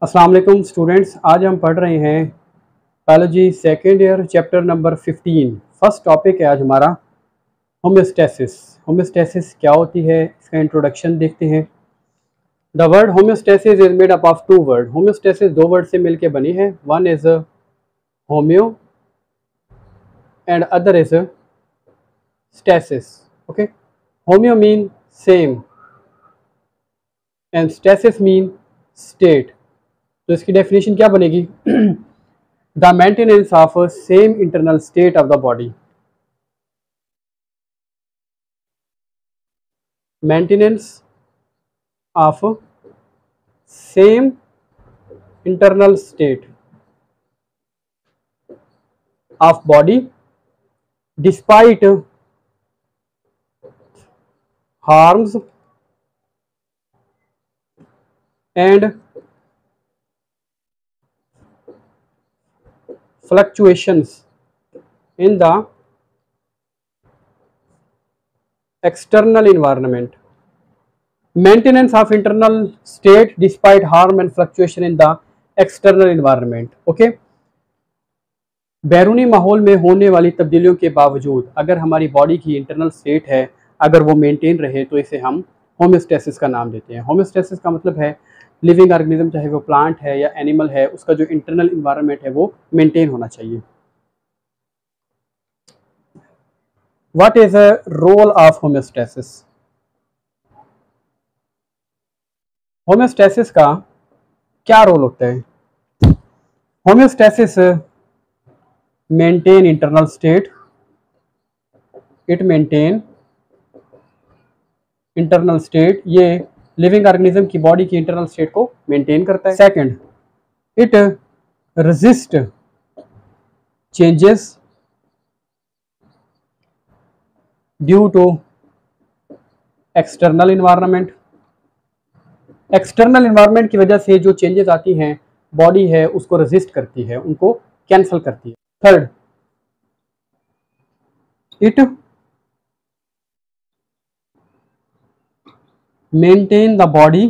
अस्सलाम वालेकुम स्टूडेंट्स, आज हम पढ़ रहे हैं biology second year chapter number 15। First topic है आज हमारा होम्योस्टैसिस। होम्योस्टैसिस क्या होती है, इसका इंट्रोडक्शन देखते हैं। The word homeostasis is made up of two word. Homeostasis दो वर्ड से मिलकर बनी है। One is homeo and other is stasis. Okay, homeo mean same and stasis mean state. तो इसकी डेफिनेशन क्या बनेगी? The maintenance of same internal state of the body. Maintenance of same internal state of body despite harms and fluctuations in the external environment. Maintenance of internal state despite harm and fluctuation in the external environment. Okay? बैरूनी माहौल में होने वाली तब्दीलियों के बावजूद अगर हमारी body की इंटरनल स्टेट है, अगर वो मेंटेन रहे, तो इसे हम होम्योस्टैसिस का नाम देते हैं। होम्योस्टैसिस का मतलब है लिविंग ऑर्गेनिज्म, चाहे वो प्लांट है या एनिमल है, उसका जो इंटरनल इन्वायरमेंट है वो मेंटेन होना चाहिए। What is a role of homeostasis? Homeostasis का क्या रोल होता है? Homeostasis maintain internal state, it maintain internal state, ये लिविंग ऑर्गेनिज्म की बॉडी की इंटरनल स्टेट को मेंटेन करता है। Second, it resist changes due to external environment. External environment की वजह से जो चेंजेस आती हैं, बॉडी है उसको रेजिस्ट करती है, उनको कैंसल करती है। Third, it maintain the body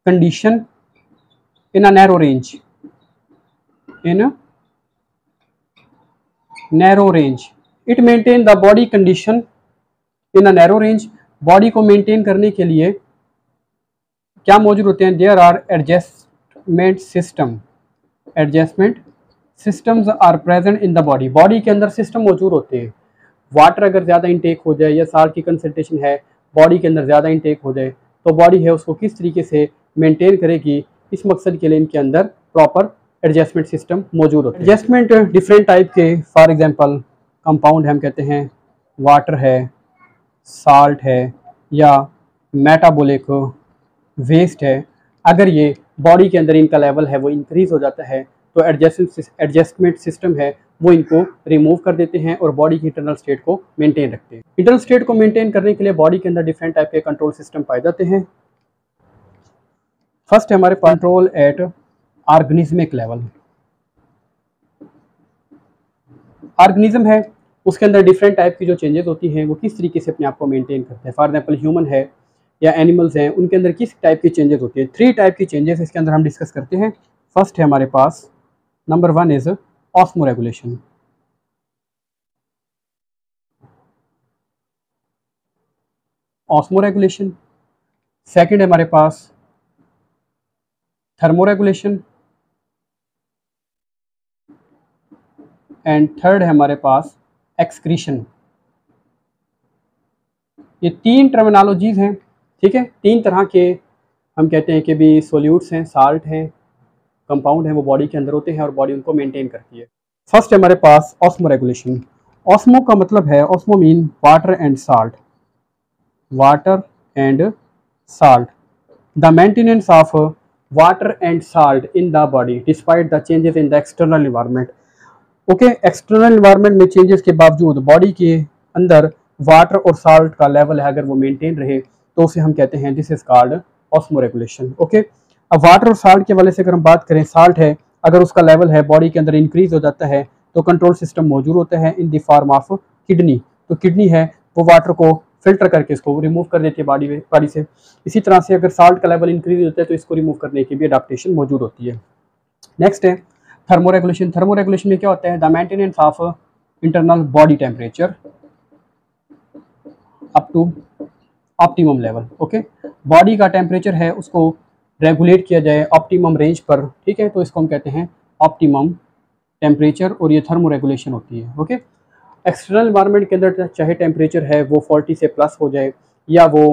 condition in a narrow range. In a narrow range, it maintain the body condition in a narrow range. Body को मेंटेन करने के लिए क्या मौजूद होते हैं? There are adjustment system. Adjustment systems are present in the body. Body के अंदर सिस्टम मौजूद होते हैं। वाटर अगर ज़्यादा इंटेक हो जाए या साल्ट की कंसंट्रेशन है बॉडी के अंदर ज़्यादा इंटेक हो जाए, तो बॉडी है उसको किस तरीके से मेंटेन करेगी, इस मकसद के लिए इनके अंदर प्रॉपर एडजस्टमेंट सिस्टम मौजूद होता है। एडजस्टमेंट डिफरेंट टाइप के, फॉर एग्जांपल कंपाउंड हम कहते हैं, वाटर है, साल्ट है या मेटाबॉलिक वेस्ट है। अगर ये बॉडी के अंदर इनका लेवल है वो इंक्रीज़ हो जाता है, तो एडजस्टमेंट सिस्टम है वो इनको रिमूव कर देते हैं और बॉडी की इंटरनल स्टेट को मेंटेन रखते हैं। इंटरनल स्टेट को मेंटेन करने के लिए बॉडी के अंदर डिफरेंट टाइप के कंट्रोल सिस्टम पाए जाते हैं। फर्स्ट है हमारे control at organismic level. Organism है उसके अंदर डिफरेंट टाइप की जो चेंजेस होती हैं वो किस तरीके से अपने आप को मेंटेन करते हैं। फॉर एग्जाम्पल ह्यूमन है या एनिमल्स हैं, उनके अंदर किस टाइप की चेंजेस होती है? 3 टाइप की चेंजेस इसके अंदर हम डिस्कस करते हैं। फर्स्ट है हमारे पास, number 1 is osmoregulation. Osmoregulation. Second है हमारे पास थर्मोरेगुलेशन एंड थर्ड है हमारे पास एक्सक्रीशन। ये 3 टर्मिनोलॉजीज हैं, ठीक है। 3 तरह के हम कहते हैं कि भी सोल्यूट्स हैं, साल्ट हैं, कंपाउंड हैं, वो बॉडी के अंदर होते हैं और बॉडी उनको मेंटेन करती है। फर्स्ट है हमारे पास ऑस्मोरेगुलेशन। ऑस्मो का मतलब है, osmo mean water and salt. Water and salt, the maintenance of water and salt in the body despite the changes in the external environment. Okay, external environment में changes के बावजूद body के अंदर water और salt का level है अगर वो मेंटेन रहे, तो उसे हम कहते हैं this is called osmoregulation. Okay, अब वाटर और साल्ट के वाले से अगर हम बात करें, साल्ट है अगर उसका लेवल है बॉडी के अंदर इंक्रीज हो जाता है, तो कंट्रोल सिस्टम मौजूद होता है in the form of kidney. तो किडनी है वो वाटर को फिल्टर करके इसको रिमूव कर देती है बॉडी से। इसी तरह से अगर साल्ट का लेवल इंक्रीज होता है तो इसको रिमूव करने की भी अडाप्टेशन मौजूद होती है। नेक्स्ट है थर्मोरेगुलेशन। थर्मोरेगुलेशन में क्या होता है, the maintenance of internal body temperature up to optimum level. Okay, body का टेम्परेचर है उसको रेगुलेट किया जाए ऑप्टिमम रेंज पर, ठीक है, तो इसको हम कहते हैं ऑप्टिमम टेम्परेचर, और ये थर्मो रेगुलेशन होती है। ओके, एक्सटर्नल इन्वायरमेंट के अंदर चाहे टेम्परेचर है वो 40 से प्लस हो जाए या वो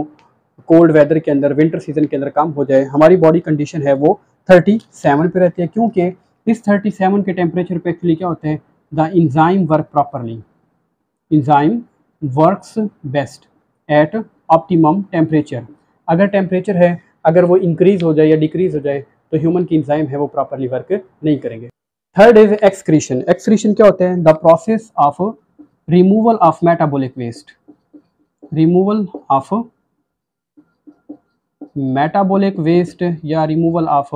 कोल्ड वेदर के अंदर विंटर सीजन के अंदर कम हो जाए, हमारी बॉडी कंडीशन है वो 37 पे रहती है, क्योंकि इस 37 के टेम्परेचर पे एक्चुअली क्या होता है, the enzyme work properly, enzyme works best at optimum temperature. अगर टेम्परेचर है अगर वो इंक्रीज हो जाए या डिक्रीज हो जाए तो ह्यूमन की इंजाइम है वो प्रॉपरली वर्क नहीं करेंगे। Third is excretion. एक्सक्रीशन क्या होता है, the process of removal of metabolic waste, removal of metabolic waste या रिमूवल ऑफ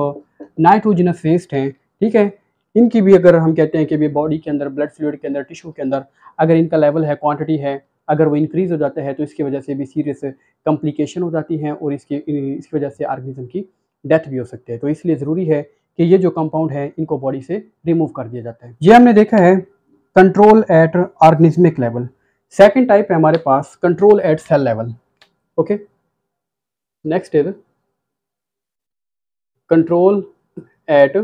नाइट्रोजनस वेस्ट है, ठीक है। इनकी भी अगर हम कहते हैं कि भी बॉडी के अंदर ब्लड फ्लूइड के अंदर टिश्यू के अंदर अगर इनका लेवल है, क्वांटिटी है, अगर वो इंक्रीज हो जाता है तो इसकी वजह से भी सीरियस कॉम्प्लिकेशन हो जाती हैं और इसकी वजह से ऑर्गेनिज्म की डेथ भी हो सकती है। तो इसलिए ज़रूरी है कि ये जो कंपाउंड है इनको बॉडी से रिमूव कर दिया जाता है। ये हमने देखा है control at organismic level. Second type है हमारे पास control at cell level. Okay, next is control at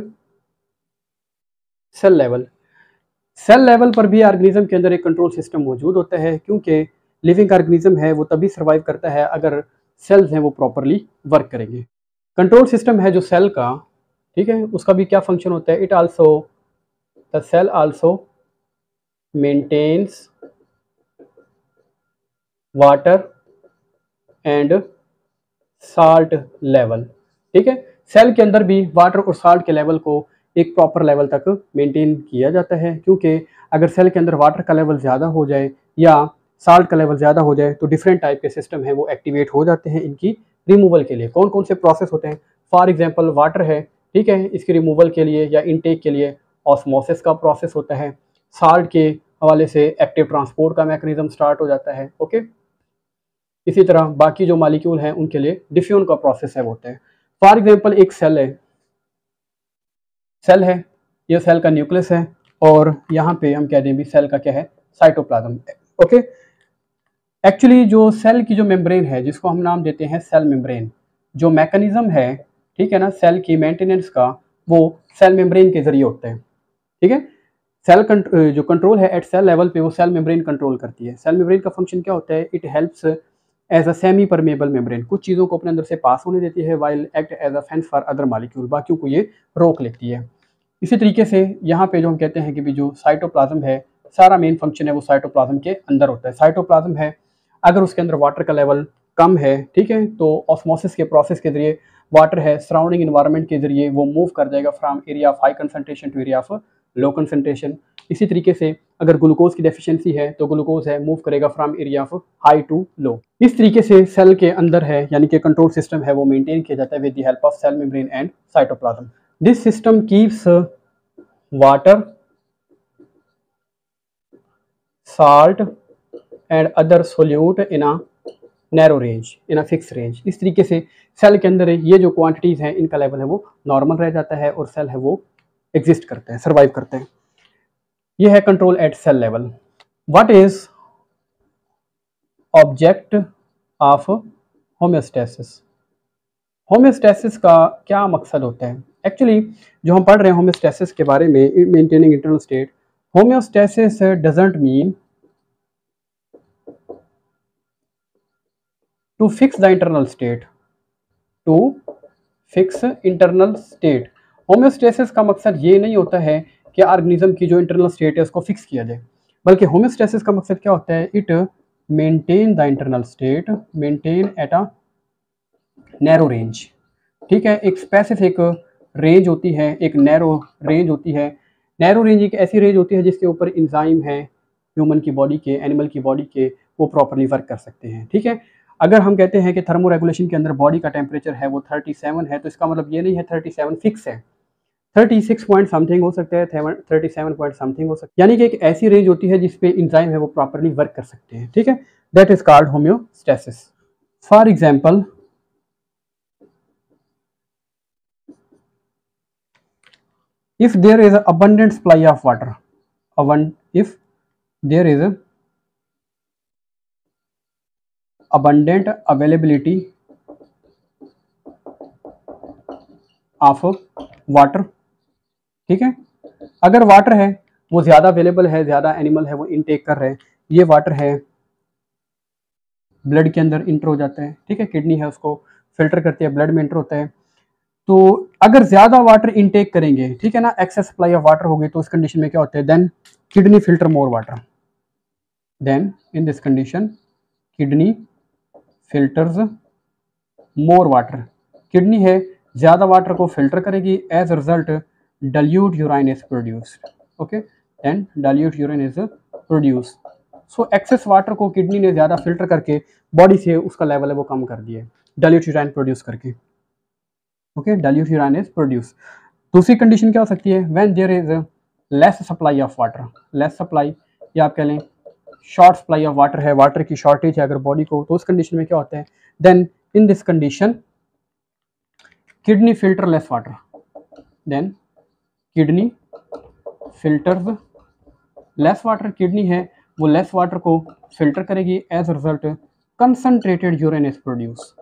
cell level. Cell level पर भी ऑर्गेनिज्म के अंदर एक कंट्रोल सिस्टम मौजूद होता है, क्योंकि लिविंग ऑर्गेनिज्म है वो तभी सर्वाइव करता है अगर सेल्स हैं वो प्रॉपरली वर्क करेंगे। कंट्रोल सिस्टम है जो सेल का, ठीक है, उसका भी क्या फंक्शन होता है, it also the cell also maintains water and salt level, ठीक है। सेल के अंदर भी वाटर और साल्ट के लेवल को एक प्रॉपर लेवल तक मेंटेन किया जाता है, क्योंकि अगर सेल के अंदर वाटर का लेवल ज़्यादा हो जाए या साल्ट का लेवल ज़्यादा हो जाए तो डिफरेंट टाइप के सिस्टम हैं वो एक्टिवेट हो जाते हैं इनकी रिमूवल के लिए। कौन कौन से प्रोसेस होते हैं, फॉर एग्जांपल वाटर है, ठीक है, इसकी रिमूवल के लिए या इनटेक के लिए ऑस्मोसिस का प्रोसेस होता है। साल्ट के हवाले से एक्टिव ट्रांसपोर्ट का मैकेनिज्म स्टार्ट हो जाता है। ओके, इसी तरह बाकी जो मालिक्यूल हैं उनके लिए डिफ्यूजन का प्रोसेस है वो होता है। फॉर एग्जांपल एक सेल है, ये सेल का न्यूक्लियस है और यहाँ पे हम कह दें भी सेल का क्या है, साइटोप्लाज्म। ओके, एक्चुअली जो सेल की जो मेम्ब्रेन है जिसको हम नाम देते हैं सेल मेम्ब्रेन, जो मैकेनिज्म है, ठीक है ना, सेल की मेंटेनेंस का, वो सेल मेम्ब्रेन के जरिए होता है, ठीक है। सेल जो कंट्रोल है एट सेल लेवल पे वो सेल मेम्ब्रेन कंट्रोल करती है। सेल मेम्ब्रेन का फंक्शन क्या होता है, it helps as a semi permeable membrane, कुछ चीज़ों को अपने अंदर से पास होने देती है, while act as a fence for other molecule, बाकियों को ये रोक लेती है। इसी तरीके से यहाँ पे जो हम कहते हैं कि भी जो साइटोप्लाज्म है, सारा मेन फंक्शन है वो साइटोप्लाज्म के अंदर होता है। साइटोप्लाज्म है अगर उसके अंदर वाटर का लेवल कम है, ठीक है, तो ऑस्मोसिस के प्रोसेस के जरिए वाटर है सराउंडिंग इन्वायरमेंट के जरिए वो मूव कर जाएगा from area of high concentration to area of low concentration. इसी तरीके से अगर ग्लूकोज की डेफिशिएंसी है तो ग्लूकोज है मूव करेगा from area of high to low. इस तरीके से सेल के अंदर है यानी कि कंट्रोल सिस्टम है वो मेंटेन किया जाता है with the help of cell membrane and cytoplasm. This system keeps water, salt and other solute in a narrow range, in a fixed range। इस तरीके से सेल के अंदर ये जो क्वांटिटीज़ हैं इनका लेवल है वो नॉर्मल रह जाता है और सेल है वो एग्जिस्ट करते हैं, सर्वाइव करते हैं। ये है control at cell level. What is object of homeostasis. Homeostasis का क्या मकसद होता है, एक्चुअली जो हम पढ़ रहे हैं होम्योस्टेसिस के बारे में, maintaining internal state, homeostasis doesn't mean to fix the internal state, to fix internal state. Homeostasis का मकसद ये नहीं होता है कि ऑर्गेनिज्म की जो इंटरनल स्टेट है उसको फिक्स किया जाए, बल्कि होम्योस्टेसिस का मकसद क्या होता है, it maintain the internal state, maintain at a narrow range, ठीक है। एक स्पेसिफिक रेंज होती है, एक नैरो रेंज होती है। नैरो रेंज एक ऐसी रेंज होती है जिसके ऊपर इंजाइम है ह्यूमन की बॉडी के, एनिमल की बॉडी के, वो प्रॉपरली वर्क कर सकते हैं, ठीक है। अगर हम कहते हैं कि थर्मो रेगुलेशन के अंदर बॉडी का टेम्परेचर है वो 37 है तो इसका मतलब ये नहीं है 37 फिक्स है। 36 पॉइंट समथिंग हो सकता है, 37 पॉइंट समथिंग हो सकता है, यानी कि एक ऐसी रेंज होती है जिसपे इंजाइम है वो प्रॉपरली वर्क कर सकते हैं, ठीक है, that is called homeostasis. For example, if there is abundant supply of water, if there is abundant availability of water, ठीक है, अगर वाटर है वो ज़्यादा अवेलेबल है, ज़्यादा एनिमल है वो इनटेक कर रहे हैं, ये वाटर है ब्लड के अंदर इंटर हो जाता है, ठीक है, किडनी है उसको फिल्टर करती है, ब्लड में इंटर होता है। तो अगर ज़्यादा वाटर इनटेक करेंगे, ठीक है ना, एक्सेस सप्लाई ऑफ वाटर हो गई, तो इस कंडीशन में क्या होता है, then kidney filter more water, then in this condition kidney filters more water, kidney है ज़्यादा वाटर को फिल्टर करेगी, as result dilute urine is produced, okay, and dilute urine is produced. So excess water को kidney ने ज़्यादा filter करके body से उसका लेवल है वो कम कर दिया, डाइल्यूट यूराइन प्रोड्यूस करके, okay, dilute urine is produce. दूसरी कंडीशन क्या हो सकती है, when there is less supply of water, less supply या आप कह लें शॉर्ट सप्लाई ऑफ वाटर है, वाटर की शॉर्टेज है अगर बॉडी को, तो उस कंडीशन में क्या होता है, then in this condition kidney filter less water, then kidney filters less water, kidney है वो लेस वाटर को फिल्टर करेगी, as result concentrated urine is produce.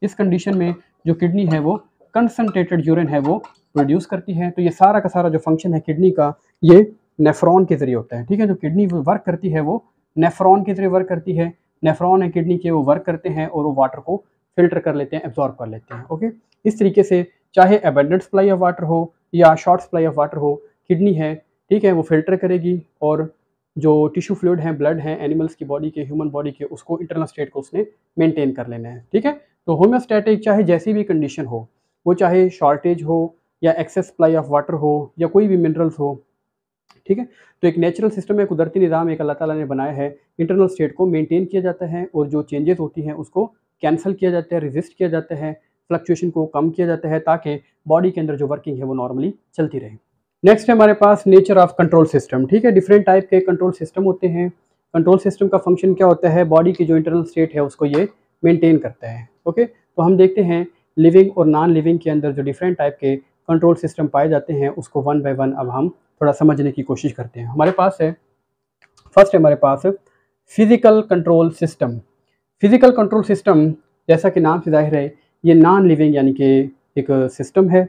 इस कंडीशन में जो किडनी है वो कंसनट्रेटेड यूरिन है वो प्रोड्यूस करती है। तो ये सारा का सारा जो फंक्शन है किडनी का, ये नेफ्रॉन के जरिए होता है, ठीक है, जो किडनी वर्क करती है वो नेफ्रॉन के जरिए वर्क करती है, नेफ्रॉन है किडनी के, वो वर्क करते हैं और वो वाटर को फिल्टर कर लेते हैं, एब्जॉर्ब कर लेते हैं, ओके। इस तरीके से चाहे एबंडेंट सप्लाई ऑफ वाटर हो या शॉर्ट सप्लाई ऑफ वाटर हो, किडनी है, ठीक है, वो फिल्टर करेगी और जो टिश्यू फ्लूइड हैं, ब्लड हैं एनिमल्स की बॉडी के, ह्यूमन बॉडी के, उसको इंटरनल स्टेट को उसने मेंटेन कर लेना है, ठीक है। तो होम्योस्टैटिक चाहे जैसी भी कंडीशन हो, वो चाहे शॉर्टेज हो या एक्सेस सप्लाई ऑफ वाटर हो या कोई भी मिनरल्स हो, ठीक है, तो एक नेचुरल सिस्टम है, कुदरती निज़ाम एक अल्लाह ताला ने बनाया है, इंटरनल स्टेट को मेंटेन किया जाता है और जो चेंजेस होती हैं उसको कैंसिल किया जाता है, रेजिस्ट किया जाता है, फ्लक्चुएशन को कम किया जाता है, ताकि बॉडी के अंदर जो वर्किंग है वो नॉर्मली चलती रहे। नेक्स्ट है हमारे पास नेचर ऑफ कंट्रोल सिस्टम, ठीक है, डिफरेंट टाइप के कंट्रोल सिस्टम होते हैं। कंट्रोल सिस्टम का फंक्शन क्या होता है, बॉडी की जो इंटरनल स्टेट है उसको ये मेंटेन करता है, ओके। तो हम देखते हैं लिविंग और नॉन लिविंग के अंदर जो डिफरेंट टाइप के कंट्रोल सिस्टम पाए जाते हैं उसको वन बाय वन अब हम थोड़ा समझने की कोशिश करते हैं। हमारे पास है, फर्स्ट है हमारे पास physical control system. Physical control system जैसा कि नाम से जाहिर है ये नॉन लिविंग यानी कि एक सिस्टम है,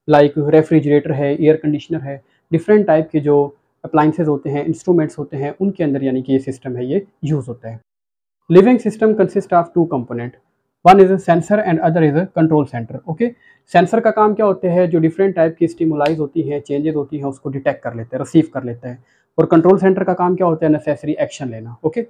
लाइक रेफ्रिजरेटर है, एयर कंडीशनर है, डिफरेंट टाइप के जो अप्लाइंसेज होते हैं, इंस्ट्रूमेंट्स होते हैं, उनके अंदर यानी कि ये सिस्टम है ये यूज़ होता है। Living system consist of two component, one is sensor and other is control centre, okay. Sensor का काम क्या होता है, जो डिफरेंट टाइप की स्टिमुलाइज होती है, चेंजेस होती हैं, उसको डिटेक्ट कर लेते हैं, रिसीव कर लेता है। और कंट्रोल सेंटर का काम क्या होता है, नेसेसरी एक्शन लेना, ओके।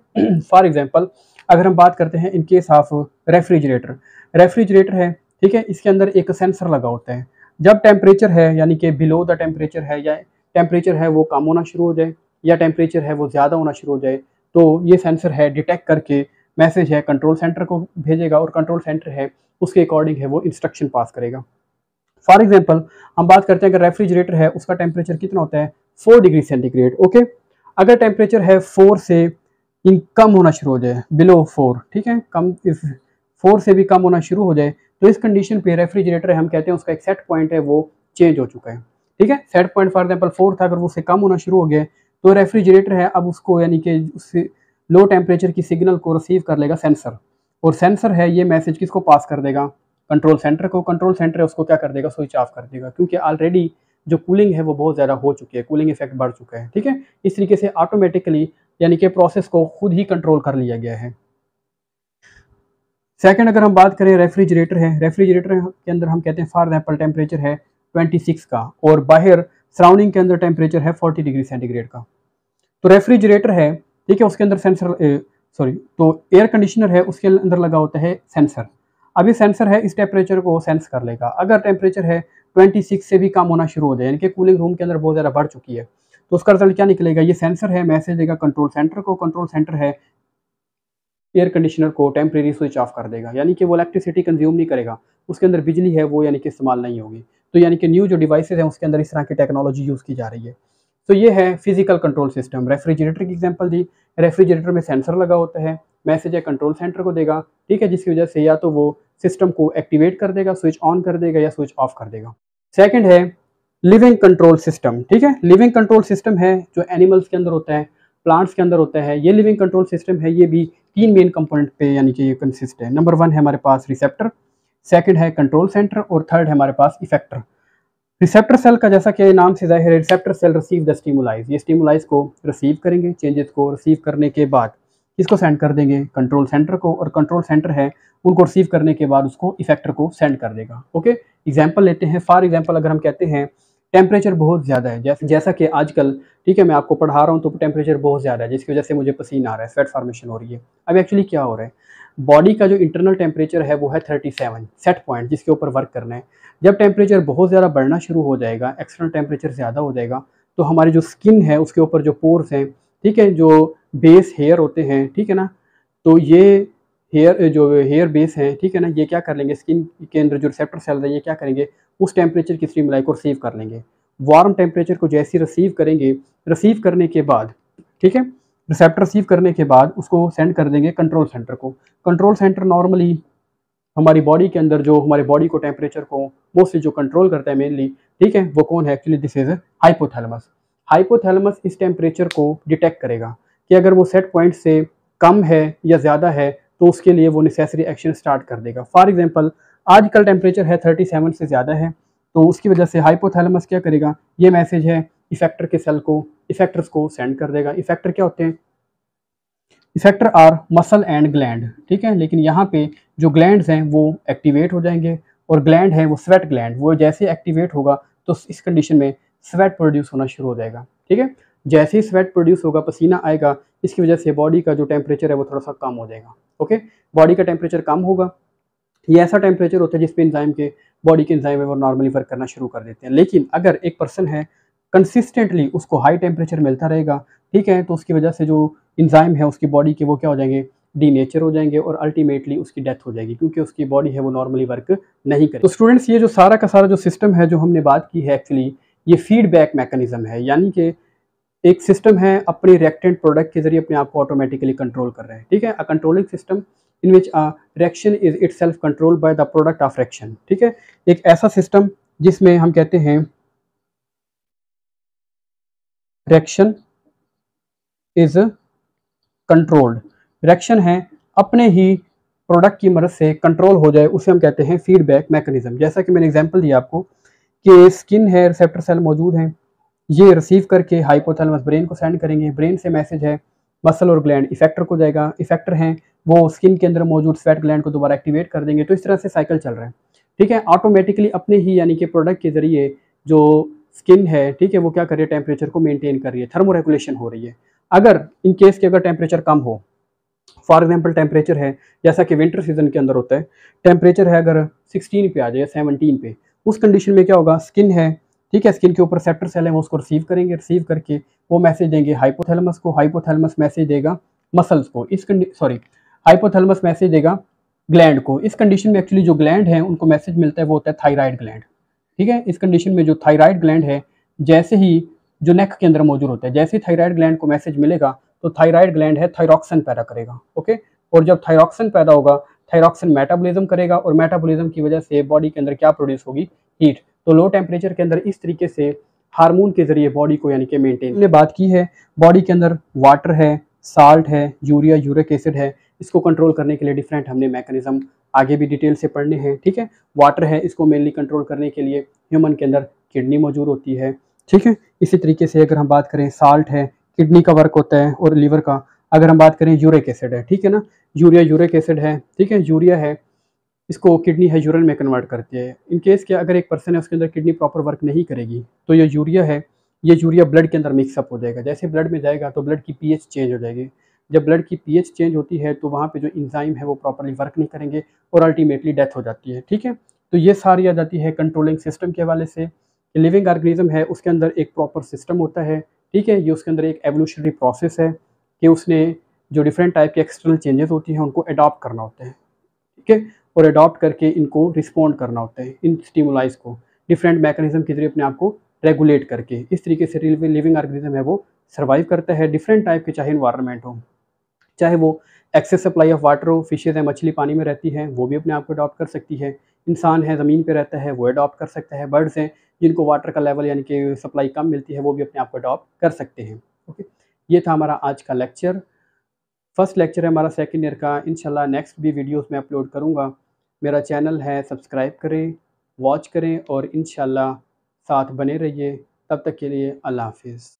फॉर एग्जांपल अगर हम बात करते हैं in case of refrigerator, refrigerator है, ठीक है, इसके अंदर एक सेंसर लगा होता है। जब टेम्परेचर है यानी कि बिलो द टेम्परेचर है या टेम्परेचर है वो कम होना शुरू हो जाए या टेम्परेचर है वो ज़्यादा होना शुरू हो जाए, तो ये सेंसर है डिटेक्ट करके मैसेज है कंट्रोल सेंटर को भेजेगा और कंट्रोल सेंटर है उसके अकॉर्डिंग है वो इंस्ट्रक्शन पास करेगा। फॉर एग्जांपल हम बात करते हैं अगर रेफ्रिजरेटर है उसका टेम्परेचर कितना होता है 4 डिग्री सेंटीग्रेड, ओके। अगर टेम्परेचर है 4 से कम होना शुरू हो जाए, बिलो 4, ठीक है, कम 4 से भी कम होना शुरू हो जाए, तो इस कंडीशन पे रेफ्रिजरेटर है हम कहते हैं उसका एक सेट पॉइंट है वो चेंज हो चुका है, ठीक है। सेट पॉइंट फॉर एग्जांपल 4 था, अगर वो उससे कम होना शुरू हो गया तो रेफ्रिजरेटर है अब उसको यानी कि उससे लो टेम्परेचर की सिग्नल को रिसीव कर लेगा सेंसर, और सेंसर है ये मैसेज किसको पास कर देगा, कंट्रोल सेंटर को। कंट्रोल सेंटर है उसको क्या कर देगा, स्विच ऑफ कर देगा, क्योंकि ऑलरेडी जो कूलिंग है वो बहुत ज़्यादा हो चुकी है, कूलिंग इफेक्ट बढ़ चुका है, ठीक है। इस तरीके से ऑटोमेटिकली यानी कि प्रोसेस को खुद ही कंट्रोल कर लिया गया है। सेकंड अगर हम बात करें रेफ्रिजरेटर है, रेफ्रिजरेटर के अंदर हम कहते हैं फॉर एग्जाम्पल टेम्परेचर है 26 का और बाहर सराउंडिंग के अंदर टेम्परेचर है 40 डिग्री सेंटीग्रेड का, तो रेफ्रिजरेटर है, ठीक है, उसके अंदर सेंसर तो एयर कंडीशनर है उसके अंदर लगा होता है सेंसर। अब ये सेंसर है इस टेम्परेचर को सेंस कर लेगा। अगर टेम्परेचर है 26 से भी कम होना शुरू हो जाए यानी कि कूलिंग रूम के अंदर बहुत ज़्यादा बढ़ चुकी है, तो उसका रिजल्ट क्या निकलेगा, ये सेंसर है मैसेज देगा कंट्रोल सेंटर को, कंट्रोल सेंटर है एयर कंडीशनर को टेम्परेरी स्विच ऑफ कर देगा, यानी कि वो इलेक्ट्रिसिटी कंज्यूम नहीं करेगा, उसके अंदर बिजली है वो यानी कि इस्तेमाल नहीं होगी। तो यानी कि न्यू जो डिवाइसेज हैं उसके अंदर इस तरह की टेक्नोलॉजी यूज़ की जा रही है। तो ये है फिजिकल कंट्रोल सिस्टम। रेफ्रिजरेटर की एग्जांपल दी, रेफ्रिजरेटर में सेंसर लगा होता है, मैसेज है कंट्रोल सेंटर को देगा, ठीक है, जिसकी वजह से या तो वो सिस्टम को एक्टिवेट कर देगा, स्विच ऑन कर देगा या स्विच ऑफ कर देगा। सेकंड है लिविंग कंट्रोल सिस्टम, ठीक है। लिविंग कंट्रोल सिस्टम है जो एनिमल्स के अंदर होता है, प्लांट्स के अंदर होता है। ये लिविंग कंट्रोल सिस्टम है, ये भी 3 मेन कंपोनेंट पे यानी कि ये कंसिस्ट है। नंबर 1 है हमारे पास रिसेप्टर, सेकंड है कंट्रोल सेंटर और थर्ड है हमारे पास इफेक्टर। रिसेप्टर सेल का जैसा कि नाम से ज़ाहिर है, receptor cell receive the stimuli, ये स्टिमुलाइज को रिसीव करेंगे, चेंजेस को रिसीव करने के बाद किसको सेंड कर देंगे, कंट्रोल सेंटर को, और कंट्रोल सेंटर है उनको रिसीव करने के बाद उसको इफेक्टर को सेंड कर देगा। ओके, एग्जाम्पल लेते हैं। फॉर एग्जाम्पल अगर हम कहते हैं टेम्परेचर बहुत ज़्यादा है, जैसा कि आजकल, ठीक है, मैं आपको पढ़ा रहा हूँ तो टेम्परेचर बहुत ज़्यादा है जिसकी वजह से मुझे पसीना आ रहा है, स्वेट फॉर्मेशन हो रही है। अब एक्चुअली क्या हो रहा है, बॉडी का जो इंटरनल टेम्परेचर है वो है 37 सेट पॉइंट, जिसके ऊपर वर्क करना है। जब टेम्परेचर बहुत ज़्यादा बढ़ना शुरू हो जाएगा, एक्सटर्नल टेम्परेचर ज़्यादा हो जाएगा, तो हमारी जो स्किन है उसके ऊपर जो पोर्स हैं, ठीक है, जो बेस हेयर होते हैं, ठीक है ना, तो ये हेयर बेस हैं, ठीक है ना, ये क्या कर लेंगे, स्किन के अंदर जो रिसेप्टर सेल है ये क्या करेंगे, उस टेम्परेचर की स्टिमुलाई को रिसीव कर लेंगे। वार्म टेम्परेचर को जैसे ही रिसीव करेंगे, रिसीव करने के बाद, ठीक है, रिसेप्टर रिसीव करने के बाद उसको सेंड कर देंगे कंट्रोल सेंटर को। कंट्रोल सेंटर नॉर्मली हमारी बॉडी के अंदर जो हमारी बॉडी को टेम्परेचर को मोस्टली जो कंट्रोल करता है मेनली, ठीक है, वो कौन है, actually this is hypothalamus. Hypothalamus इस टेम्परेचर को डिटेक्ट करेगा कि अगर वो सेट पॉइंट से कम है या ज़्यादा है तो उसके लिए वो नेसेसरी एक्शन स्टार्ट कर देगा। फॉर एग्जांपल आजकल टेम्परेचर है 37 से ज़्यादा है, तो उसकी वजह से हाइपोथैलेमस क्या करेगा, ये मैसेज है इफेक्टर के सेल को, इफेक्टर्स को सेंड कर देगा। इफेक्टर क्या होते हैं, effector are muscle and gland, ठीक है, लेकिन यहाँ पे जो ग्लैंड्स हैं वो एक्टिवेट हो जाएंगे, और ग्लैंड है वो स्वेट ग्लैंड, वो जैसे एक्टिवेट होगा तो इस कंडीशन में स्वेट प्रोड्यूस होना शुरू हो जाएगा, ठीक है। जैसे ही स्वेट प्रोड्यूस होगा, पसीना आएगा, इसकी वजह से बॉडी का जो टेम्परेचर है वो थोड़ा सा कम हो जाएगा। ओके, बॉडी का टेम्परेचर कम होगा, ये ऐसा टेम्परेचर होता है जिस पे इंजाइम के, बॉडी के इंजाइम है वो नॉर्मली वर्क करना शुरू कर देते हैं। लेकिन अगर एक पर्सन है कंसिस्टेंटली उसको हाई टेम्परेचर मिलता रहेगा, ठीक है, तो उसकी वजह से जो इंजाइम है उसकी बॉडी के वो क्या हो जाएंगे, डीनेचर हो जाएंगे, और अल्टीमेटली उसकी डेथ हो जाएगी क्योंकि उसकी बॉडी है वो नॉर्मली वर्क नहीं करेगी। तो स्टूडेंट्स, ये जो सारा का सारा जो सिस्टम है जो हमने बात की है, एक्चुअली ये फीडबैक मैकेनिज्म है, यानी कि एक सिस्टम है अपने रिएक्टेंट प्रोडक्ट के जरिए अपने आप को ऑटोमेटिकली कंट्रोल कर रहा है, ठीक है। अ controlling system in which a reaction is itself controlled by the product of reaction, ठीक है। एक ऐसा सिस्टम जिसमें हम कहते हैं रिएक्शन इज कंट्रोल्ड, रिएक्शन है अपने ही प्रोडक्ट की मदद से कंट्रोल हो जाए, उसे हम कहते हैं फीडबैक मैकेनिज्म। जैसा कि मैंने एग्जांपल दिया आपको कि स्किन है, रिसेप्टर सेल मौजूद हैं, ये रिसीव करके हाइपोथैलेमस ब्रेन को सेंड करेंगे, ब्रेन से मैसेज है मसल और ग्लैंड इफेक्टर को जाएगा, इफेक्टर हैं वो स्किन के अंदर मौजूद स्वेट ग्लैंड को दोबारा एक्टिवेट कर देंगे। तो इस तरह से साइकिल चल रहा है, ठीक है, ऑटोमेटिकली अपने ही यानी कि प्रोडक्ट के जरिए जो स्किन है, ठीक है, वो क्या कर रही है, टेम्परेचर को मेंटेन कर रही है, थर्मो रेगुलेशन हो रही है। अगर इन केस के अगर टेम्परेचर कम हो, फॉर एग्जाम्पल टेम्परेचर है जैसा कि विंटर सीजन के अंदर होता है, टेम्परेचर है अगर 16 पे आ जाए, 17 पे, उस कंडीशन में क्या होगा, स्किन है, ठीक है, स्किन के ऊपर रिसेप्टर सेल है वो उसको रिसीव करेंगे, रिसीव करके वो मैसेज देंगे हाइपोथैलेमस को, हाइपोथैलेमस मैसेज देगा मसल्स को, हाइपोथैलेमस मैसेज देगा ग्लैंड को। इस कंडीशन में एक्चुअली जो ग्लैंड है उनको मैसेज मिलता है वो होता है थायराइड ग्लैंड, ठीक है। इस कंडीशन में जो थायराइड ग्लैंड है, जैसे ही जो नेक के अंदर मौजूद होता है, जैसे ही थायराइड ग्लैंड को मैसेज मिलेगा तो थायराइड ग्लैंड है थायरॉक्सिन पैदा करेगा, ओके। और जब थायरॉक्सिन पैदा होगा, थायरॉक्सिन मेटाबॉलिज्म करेगा, और मेटाबॉलिज्म की वजह से बॉडी के अंदर क्या प्रोड्यूस होगी, हीट। तो लो टेम्परेचर के अंदर इस तरीके से हार्मोन के जरिए बॉडी को यानी कि मेंटेन। हमने बात की है बॉडी के अंदर वाटर है, साल्ट है, यूरिया, यूरिक एसिड है, इसको कंट्रोल करने के लिए डिफरेंट हमने मैकेनिज्म आगे भी डिटेल से पढ़ने हैं, ठीक है। वाटर है, इसको मेनली कंट्रोल करने के लिए ह्यूमन के अंदर किडनी मौजूद होती है, ठीक है। इसी तरीके से अगर हम बात करें साल्ट है, किडनी का वर्क होता है और लीवर का। अगर हम बात करें यूरिक एसिड है, ठीक है ना, यूरिया यूरिक एसिड है, ठीक है, यूरिया है, इसको किडनी है यूरिन में कन्वर्ट करती है। इन केस के अगर एक पर्सन है उसके अंदर किडनी प्रॉपर वर्क नहीं करेगी तो ये यूरिया है, ये यूरिया ब्लड के अंदर मिक्सअप हो जाएगा, जैसे ब्लड में जाएगा तो ब्लड की पीएच चेंज हो जाएगी। जब ब्लड की पीएच चेंज होती है तो वहाँ पे जो इंजाइम है वो प्रॉपरली वर्क नहीं करेंगे और अल्टीमेटली डेथ हो जाती है, ठीक है। तो ये सारी आ जाती है कंट्रोलिंग सिस्टम के हवाले से। लिविंग ऑर्गेनिज्म है उसके अंदर एक प्रॉपर सिस्टम होता है, ठीक है, ये उसके अंदर एक एवोल्यूशनरी प्रोसेस है कि उसने जो डिफरेंट टाइप के एक्सटर्नल चेंजेस होती हैं उनको अडॉप्ट करना होता है, ठीक है, और अडॉप्ट करके इनको रिस्पॉन्ड करना होता है, इन स्टिमुलाइज को डिफरेंट मैकेनिज्म के जरिए अपने आप को रेगुलेट करके। इस तरीके से लिविंग ऑर्गेनिज्म है वो सर्वाइव करता है डिफरेंट टाइप के, चाहे इन्वायरमेंट हो, चाहे वो एक्सेस सप्लाई ऑफ वाटर हो, फिशेज़ है, मछली पानी में रहती है, वो भी अपने आप को अडॉप्ट कर सकती है। इंसान है, ज़मीन पे रहता है, वो अडॉप्ट कर सकता है। बर्ड्स हैं, जिनको वाटर का लेवल यानी कि सप्लाई कम मिलती है, वो भी अपने आप को अडॉप्ट कर सकते हैं। ओके, ये था हमारा आज का लेक्चर। फर्स्ट लेक्चर है हमारा सेकंड ईयर का। इंशाल्लाह नेक्स्ट भी वीडियोस मैं अपलोड करूँगा। मेरा चैनल है, सब्सक्राइब करें, वॉच करें और इंशाल्लाह साथ बने रहिए। तब तक के लिए अल्लाह हाफ़िज़।